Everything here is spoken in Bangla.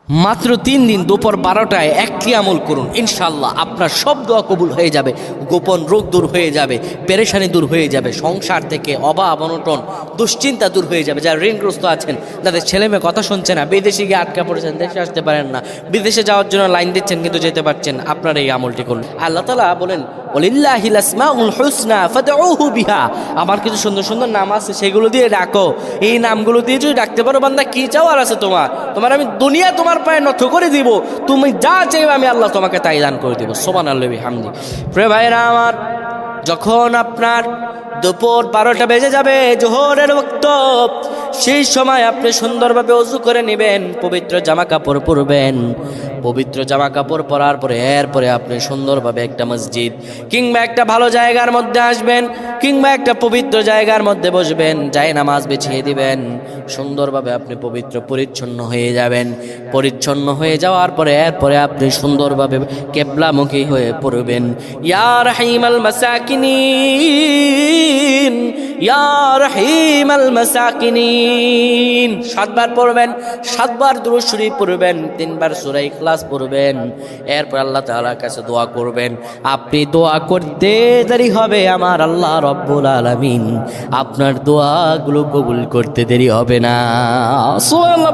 মাত্র 3 দিন দুপুর 12টায় একটি আমল করুন, ইনশাআল্লাহ আপনার সব দোয়া কবুল হয়ে যাবে, গোপন রোগ দূর হয়ে যাবে, পেরেশানি দূর হয়ে যাবে, সংসার থেকে অভাব অনটন দুশ্চিন্তা দূর হয়ে যাবে। যারা ঋণগ্রস্ত আছেন, যাদের ছেলে মেয়ে কথা শুনছে না, বিদেশে গিয়ে আটকা পড়েছেন, দেশে আসতে পারেন না, বিদেশে যাওয়ার জন্য লাইন দিচ্ছেন কিন্তু যেতে পারছেন, আপনারা এই আমলটি করুন। আল্লাহ তাআলা বলেন ওয়ালিল্লাহিল আসমাউল হুসনা ফাদউহু বিহা, আমার কিছু সুন্দর সুন্দর নাম আছে, সেগুলো দিয়ে ডাকো। এই নামগুলো দিয়ে যদি ডাকতে পারো, বান্দা কি চাওয়ার আছে তোমার আমি দুনিয়া তোমার পায়ে নত করে দিব, তুমি যা চাইবে আমি আল্লাহ তোমাকে তাই দান করে দিব। সুবহানাল্লাহি বিহামদি। প্রিয় ভাইরা আমার, যখন আপনার দুপুর 12টা বেজে যাবে, জোহরের ওয়াক্ত, সেই সময় আপনি সুন্দরভাবে ওযু করে নেবেন, পবিত্র জামা কাপড় পরবেন। পবিত্র জামা কাপড় পরার পরে এরপরে আপনি সুন্দরভাবে একটা মসজিদ কিংবা একটা ভালো জায়গার মধ্যে আসবেন, কিংবা একটা পবিত্র জায়গার মধ্যে বসবেন, যায় নামাজ বিছিয়ে দিবেন। সুন্দরভাবে আপনি পবিত্র পরিচ্ছন্ন হয়ে যাবেন। পরিচ্ছন্ন হয়ে যাওয়ার পরে এরপরে আপনি সুন্দরভাবে কিবলামুখী হয়ে পড়বেন। ইয়া রাহিমাল মাসাকিনিন, ইয়া রাহিমাল মাসাকিনিন 7 বার পড়বেন, 7 বার দুরূদ শরীফ পড়বেন, 3 বার সূরা ইখলাস পড়বেন। এরপর আল্লাহ তাআলার কাছে দোয়া করবেন। আপনি দোয়া করতে দেরি হবে, আমার আল্লাহ রব্বুল আলামিন আপনার দোয়াগুলো কবুল করতে দেরি হবে না। সুবহানাল্লাহ।